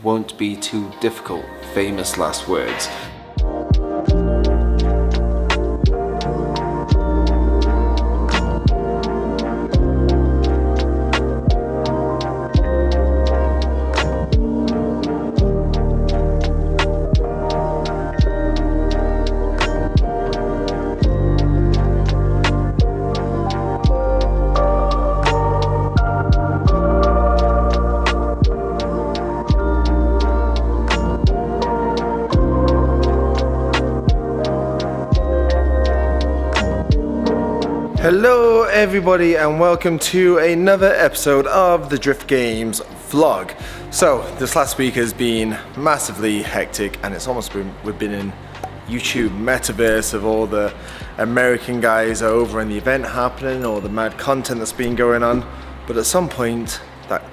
won't be too difficult. Famous last words. Hello everybody and welcome to another episode of the Drift Games vlog. So this last week has been massively hectic and it's almost been, we've been in YouTube metaverse of all the American guys over and the event happening, all the mad content that's been going on, but at some point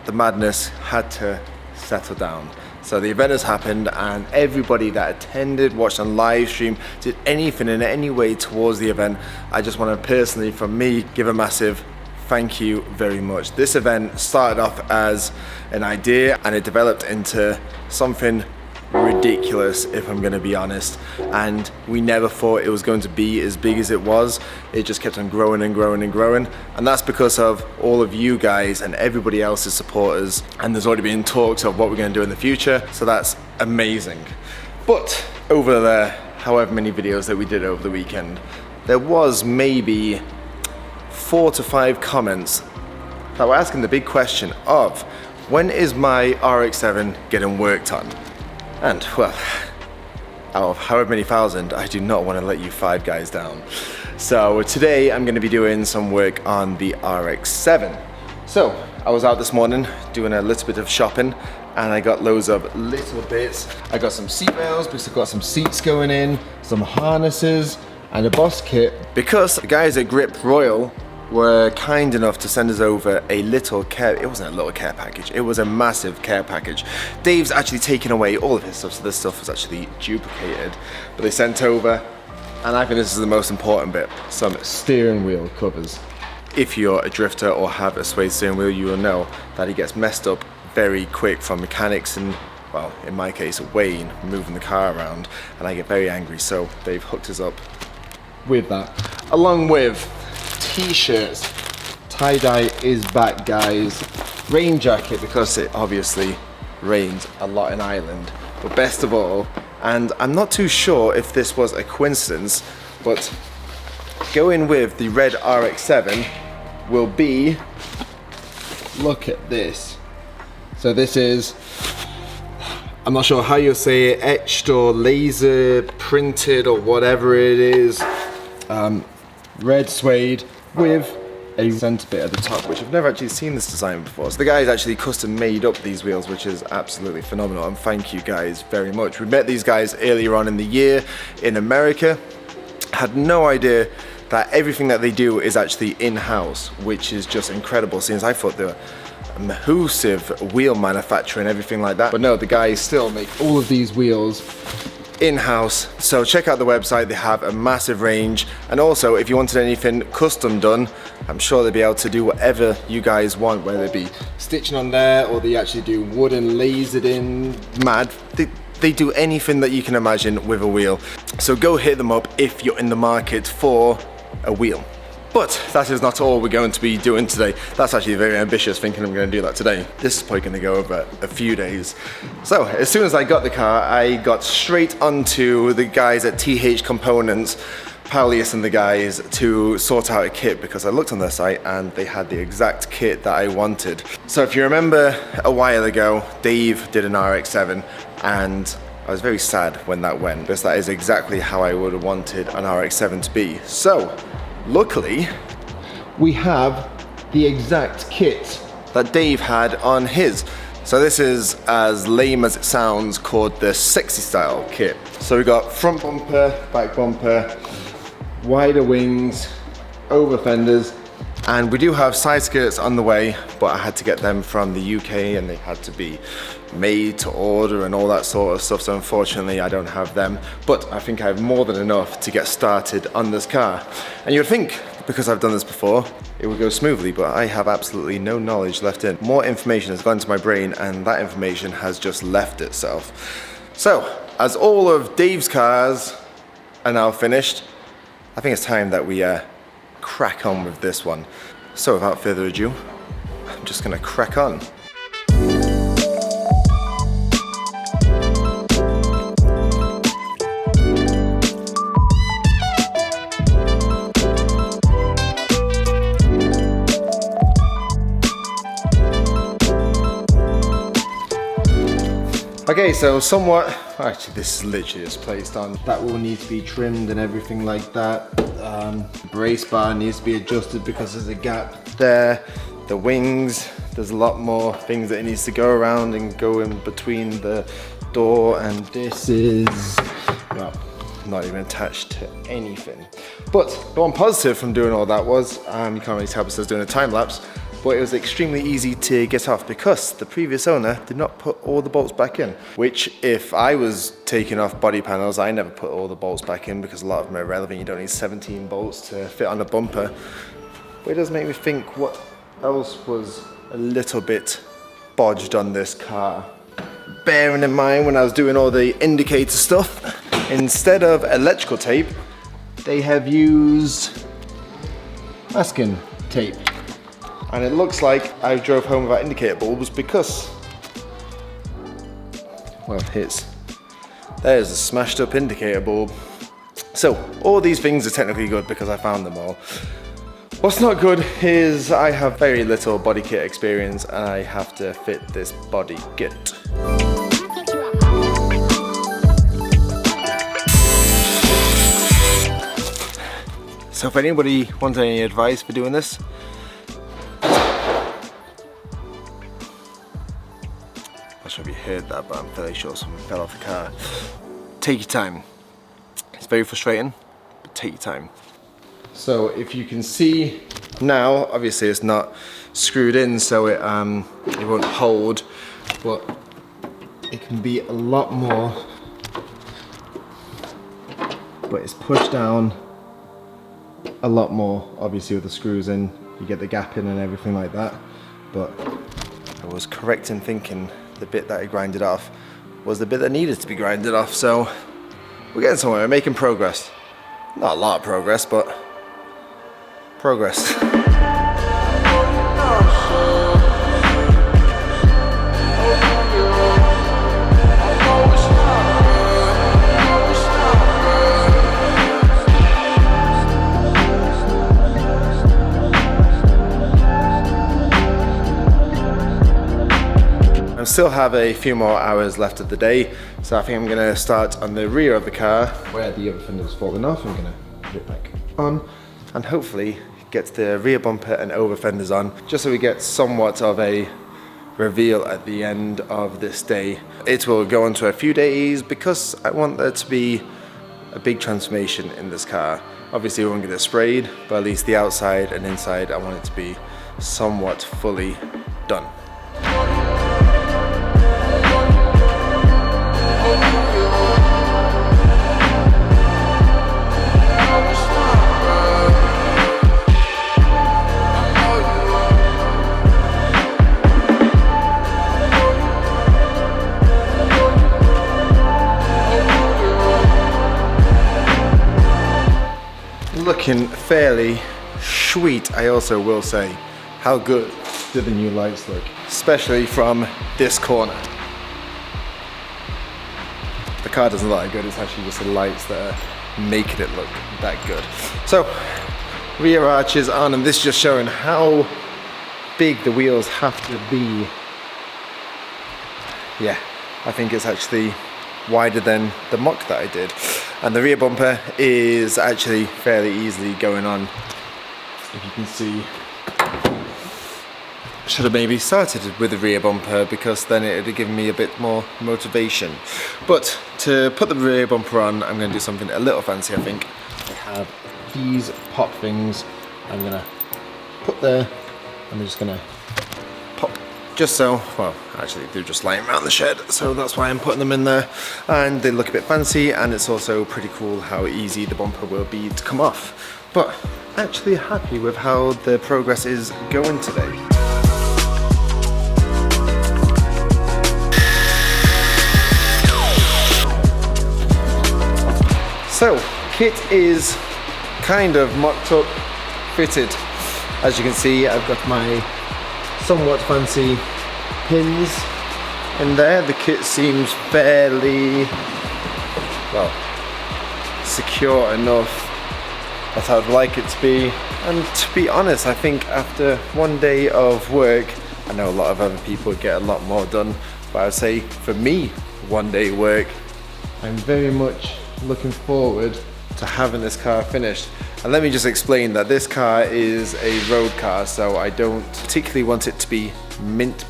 the madness had to settle down. So the event has happened and everybody that attended, watched on live stream, did anything in any way towards the event, I just want to personally, from me, give a massive thank you very much. This event started off as an idea and it developed into something ridiculous, if I'm going to be honest, and we never thought it was going to be as big as it was. It just kept on growing and growing and growing, and that's because of all of you guys and everybody else's supporters, and there's already been talks of what we're going to do in the future, so that's amazing. But over the however many videos that we did over the weekend, there was maybe 4 to 5 comments that were asking the big question of when is my RX7 getting worked on? And well, out of however many thousand, I do not want to let you 5 guys down. So today I'm going to be doing some work on the RX7. So I was out this morning doing a little bit of shopping and I got loads of little bits. I got some seat rails because I've got some seats going in, some harnesses and a boss kit because the guys at Grip Royal were kind enough to send us over a little care, it wasn't a little care package, it was a massive care package. Dave's actually taken away all of his stuff, so this stuff was actually duplicated, but they sent over, and I think this is the most important bit, some steering wheel covers. If you're a drifter or have a suede steering wheel, you will know that it gets messed up very quick from mechanics and, well, in my case, Wayne moving the car around, and I get very angry, so they've hooked us up with that, along with t-shirts. Tie-dye is back, guys. Rain jacket because it obviously rains a lot in Ireland, but best of all, and I'm not too sure if this was a coincidence, but going with the red RX7 will be, look at this. So this is, I'm not sure how you'll say it, etched or laser printed or whatever it is, red suede with a center bit at the top, which I've never actually seen this design before. So the guys actually custom made up these wheels, which is absolutely phenomenal, and thank you guys very much. We met these guys earlier on in the year in America. Had no idea that everything that they do is actually in-house, which is just incredible, since I thought they were a massive wheel manufacturer and everything like that. But no, the guys still make all of these wheels in-house. So check out the website, they have a massive range, and also if you wanted anything custom done, I'm sure they'll be able to do whatever you guys want, whether it be stitching on there or they actually do wooden lasered in mad. They do anything that you can imagine with a wheel. So go hit them up if you're in the market for a wheel. But that is not all we're going to be doing today. That's actually very ambitious, thinking I'm going to do that today. This is probably going to go over a few days. So as soon as I got the car, I got straight onto the guys at TH Components, Paulius and the guys, to sort out a kit because I looked on their site and they had the exact kit that I wanted. So if you remember a while ago, Dave did an RX7 and I was very sad when that went because that is exactly how I would have wanted an RX7 to be. So luckily, we have the exact kit that Dave had on his. So this is, as lame as it sounds, called the sexy style kit. So we got front bumper, back bumper, wider wings, over fenders, and we do have side skirts on the way, but I had to get them from the UK and they had to be made to order and all that sort of stuff, so unfortunately I don't have them, but I think I have more than enough to get started on this car. And you'd think because I've done this before, it would go smoothly, but I have absolutely no knowledge left in. More information has gone to my brain and that information has just left itself. So, as all of Dave's cars are now finished, I think it's time that we crack on with this one. So without further ado, I'm just gonna crack on. Okay, so actually this is literally just placed on. That will need to be trimmed and everything like that. The brace bar needs to be adjusted because there's a gap there. The wings, there's a lot more things that it needs to go around and go in between the door, and this is, well, not even attached to anything. But the one positive from doing all that was, you can't really tell because I was doing a time lapse, but it was extremely easy to get off because the previous owner did not put all the bolts back in, which if I was taking off body panels, I never put all the bolts back in because a lot of them are irrelevant. You don't need 17 bolts to fit on a bumper. But it does make me think what else was a little bit bodged on this car. Bearing in mind when I was doing all the indicator stuff, instead of electrical tape, they have used masking tape. And it looks like I drove home without indicator bulbs because, well, there's a smashed up indicator bulb. So all these things are technically good because I found them all. What's not good is I have very little body kit experience and I have to fit this body kit. So if anybody wants any advice for doing this, I'm not sure if you heard that, but I'm fairly sure someone fell off the car. Take your time. It's very frustrating, but take your time. So if you can see now, obviously it's not screwed in, so it won't hold, but it can be a lot more. But it's pushed down a lot more, obviously with the screws in, you get the gap in and everything like that. But I was correct in thinking the bit that I grinded off was the bit that needed to be grinded off, so we're getting somewhere, we're making progress. Not a lot of progress, but progress. I still have a few more hours left of the day, so I think I'm going to start on the rear of the car where the other fender's fallen off. I'm going to put it back on and hopefully get the rear bumper and over fenders on, just so we get somewhat of a reveal at the end of this day. It will go on to a few days because I want there to be a big transformation in this car. Obviously we won't get it sprayed, but at least the outside and inside I want it to be somewhat fully done. Looking fairly sweet, I also will say. How good do the new lights look? Especially from this corner. The car doesn't look that good, it's actually just the lights that are making it look that good. So, rear arches on, and this is just showing how big the wheels have to be. Yeah, I think it's actually wider than the mock that I did. And the rear bumper is actually fairly easily going on. If you can see, should have maybe started with the rear bumper because then it would have given me a bit more motivation. But to put the rear bumper on, I'm going to do something a little fancy, I think. I have these pop things I'm going to put there. I'm just going to pop just so, well, actually they're just lying around the shed, so that's why I'm putting them in there. And they look a bit fancy, and it's also pretty cool how easy the bumper will be to come off. but actually happy with how the progress is going today. So, kit is kind of mocked up, fitted. As you can see, I've got my somewhat fancy pins in there. The kit seems fairly, well, secure enough that I'd like it to be. And to be honest, I think after one day of work, I know a lot of other people get a lot more done, but I'd say for me, one day work, I'm very much looking forward to having this car finished. And let me just explain that this car is a road car, so I don't particularly want it to be mint.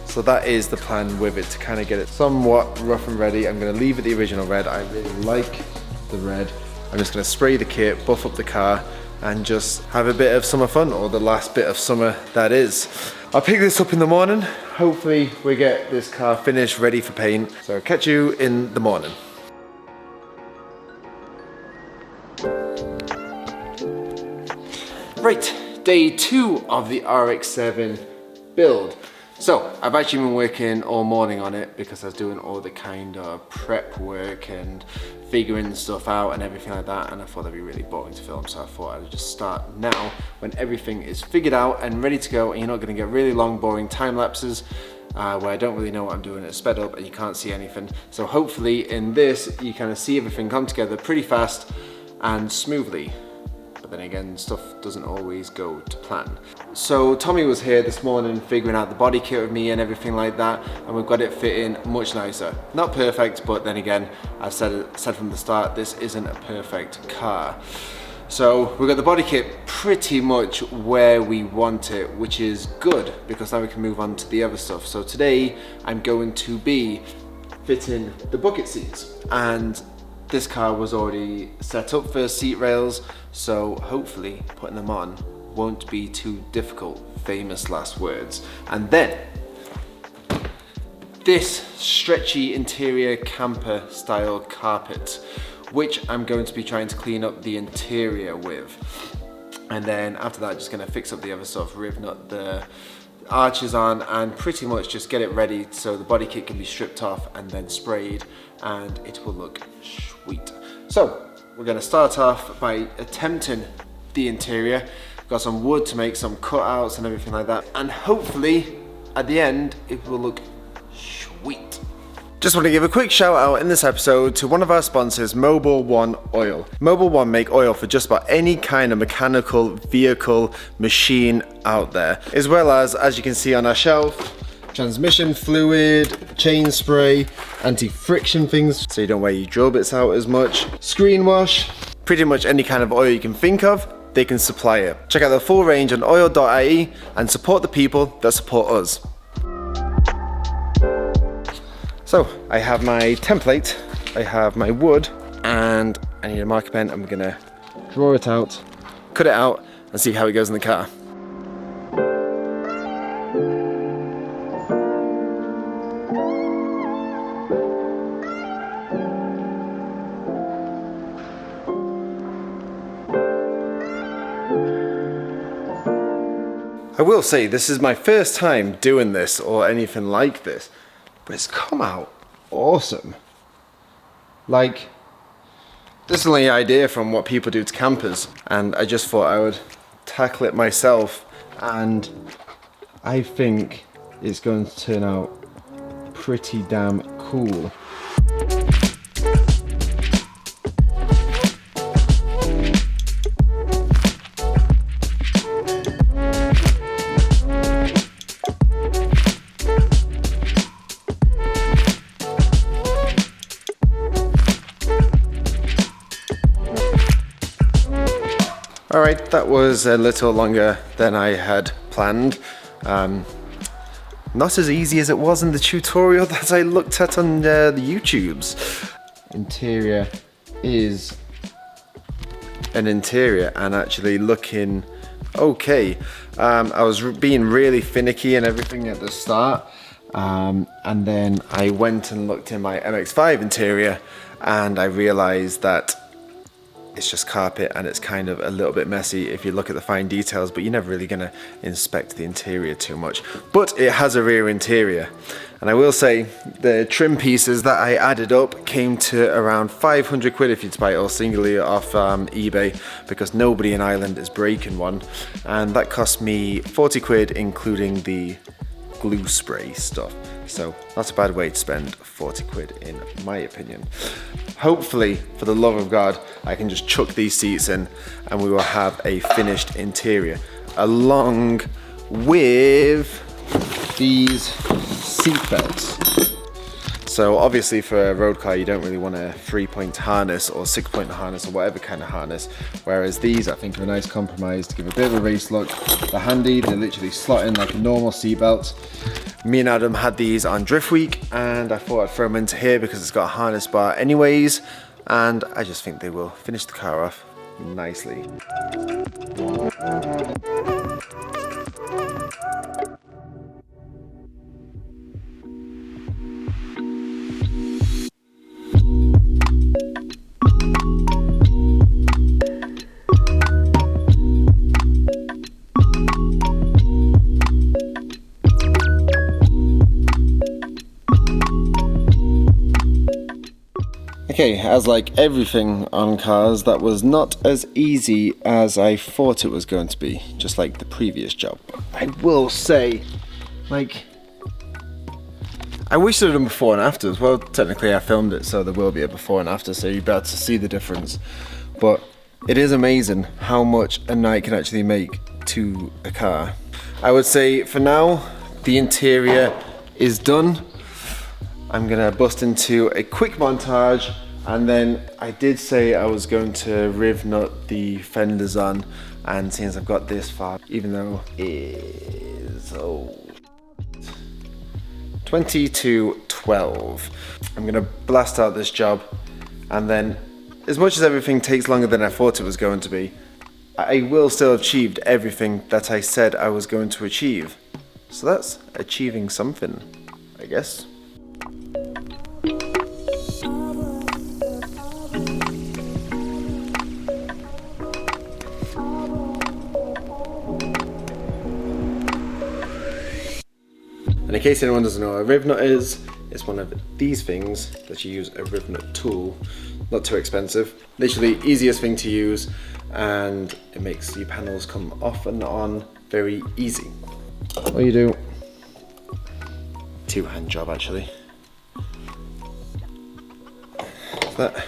So that is the plan with it, to kind of get it somewhat rough and ready. I'm going to leave it the original red. I really like the red. I'm just going to spray the kit, buff up the car, and just have a bit of summer fun, or the last bit of summer that is. I'll pick this up in the morning. Hopefully we get this car finished, ready for paint. So I'll catch you in the morning. Right, day 2 of the RX7 build. So I've actually been working all morning on it because I was doing all the kind of prep work and figuring stuff out and everything like that, and I thought that'd be really boring to film, so I thought I'd just start now when everything is figured out and ready to go, and you're not going to get really long boring time lapses where I don't really know what I'm doing. It's sped up and you can't see anything. So hopefully in this you kind of see everything come together pretty fast and smoothly. But then again, stuff doesn't always go to plan. So Tommy was here this morning figuring out the body kit with me and everything like that, and we've got it fitting much nicer. Not perfect, but then again, I've said from the start, this isn't a perfect car. So we've got the body kit pretty much where we want it, which is good because now we can move on to the other stuff. So today I'm going to be fitting the bucket seats, and this car was already set up for seat rails, so hopefully putting them on won't be too difficult. Famous last words. And then this stretchy interior camper style carpet, which I'm going to be trying to clean up the interior with. And then after that, just gonna fix up the other stuff, Rivnut the arches on, and pretty much just get it ready so the body kit can be stripped off and then sprayed, and it will look sweet. So we're going to start off by attempting the interior. We've got some wood to make some cutouts and everything like that, and hopefully at the end it will look sweet. Just want to give a quick shout out in this episode to one of our sponsors, Mobil One Oil. Mobil One make oil for just about any kind of mechanical vehicle machine out there, as well as you can see on our shelf, transmission fluid, chain spray, anti-friction things so you don't wear your drill bits out as much, screen wash, pretty much any kind of oil you can think of, they can supply it. Check out the full range on oil.ie and support the people that support us. So I have my template, I have my wood, and I need a marker pen. I'm gonna draw it out, cut it out, and see how it goes in the car. I will say this is my first time doing this or anything like this, but it's come out awesome. Like, this is only an idea from what people do to campers, and I just thought I would tackle it myself, and I think it's going to turn out pretty damn cool. Alright, that was a little longer than I had planned. Not as easy as it was in the tutorial that I looked at on the YouTubes. Interior is an interior and actually looking okay. I was being really finicky and everything at the start, and then I went and looked in my MX-5 interior and I realized that it's just carpet and it's kind of a little bit messy if you look at the fine details, but you're never really going to inspect the interior too much. But it has a rear interior, and I will say the trim pieces that I added up came to around 500 quid if you'd buy it all singly off eBay, because nobody in Ireland is breaking one, and that cost me 40 quid including the glue spray stuff. So that's a bad way to spend 40 quid in my opinion. Hopefully, for the love of God, I can just chuck these seats in and we will have a finished interior along with these seat belts. So obviously for a road car you don't really want a 3-point harness or 6-point harness or whatever kind of harness, whereas these I think are a nice compromise to give a bit of a race look. They're handy, they literally slot in like a normal seat belt. Me and Adam had these on Drift Week and I thought I'd throw them into here because it's got a harness bar anyways, and I just think they will finish the car off nicely. Okay, as like everything on cars, that was not as easy as I thought it was going to be, just like the previous job. I will say, like, I wish I'd done before and after. Well, technically I filmed it, so there will be a before and after, so you'll be able to see the difference. But it is amazing how much a night can actually make to a car. I would say for now, the interior is done. I'm gonna bust into a quick montage, and then I did say I was going to Rivnut the fenders on, and since I've got this far, even though it is 20 to 12, I'm gonna blast out this job, and then as much as everything takes longer than I thought it was going to be, I will still have achieved everything that I said I was going to achieve. So that's achieving something, I guess. And in case anyone doesn't know what a Rivnut is, it's one of these things that you use a Rivnut tool. Not too expensive, literally easiest thing to use, and it makes your panels come off and on very easy. All you do, two-hand job actually. That,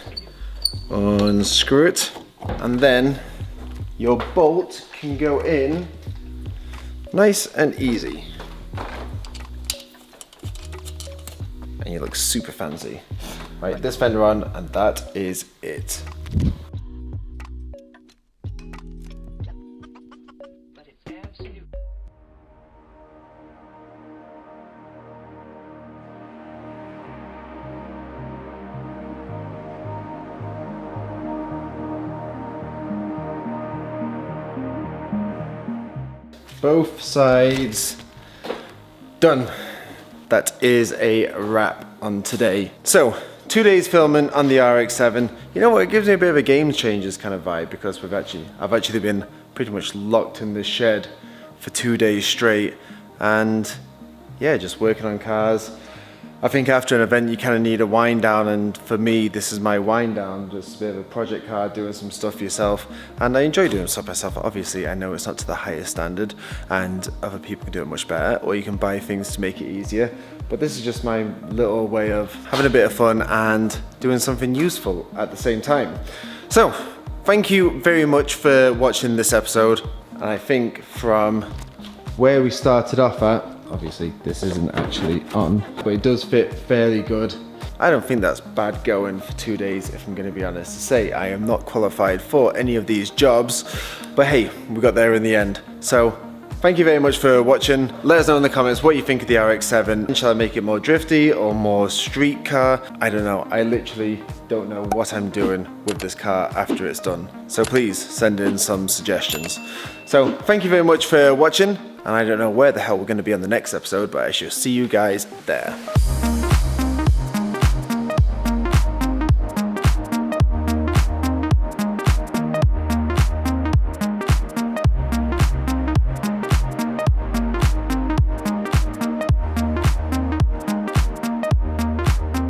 unscrew it, and then your bolt can go in nice and easy. And you look super fancy. Right, this fender on, and that is it. Both sides done. That is a wrap on today. So, 2 days filming on the RX7. You know what, it gives me a bit of a game changers kind of vibe, because I've actually been pretty much locked in this shed for 2 days straight, and yeah, just working on cars. I think after an event you kind of need a wind down, and for me this is my wind down, just a bit of a project car, doing some stuff for yourself, and I enjoy doing stuff myself. Obviously I know it's not to the highest standard and other people can do it much better, or you can buy things to make it easier, but this is just my little way of having a bit of fun and doing something useful at the same time. So thank you very much for watching this episode, and I think from where we started off at, obviously this isn't actually on, but it does fit fairly good. I don't think that's bad going for 2 days, if I'm going to be honest. To say I am not qualified for any of these jobs, but hey, we got there in the end. So thank you very much for watching. Let us know in the comments what you think of the RX7. Shall I make it more drifty or more street car? I don't know. I literally don't know what I'm doing with this car after it's done. So please send in some suggestions. So thank you very much for watching. And I don't know where the hell we're going to be on the next episode, but I shall see you guys there.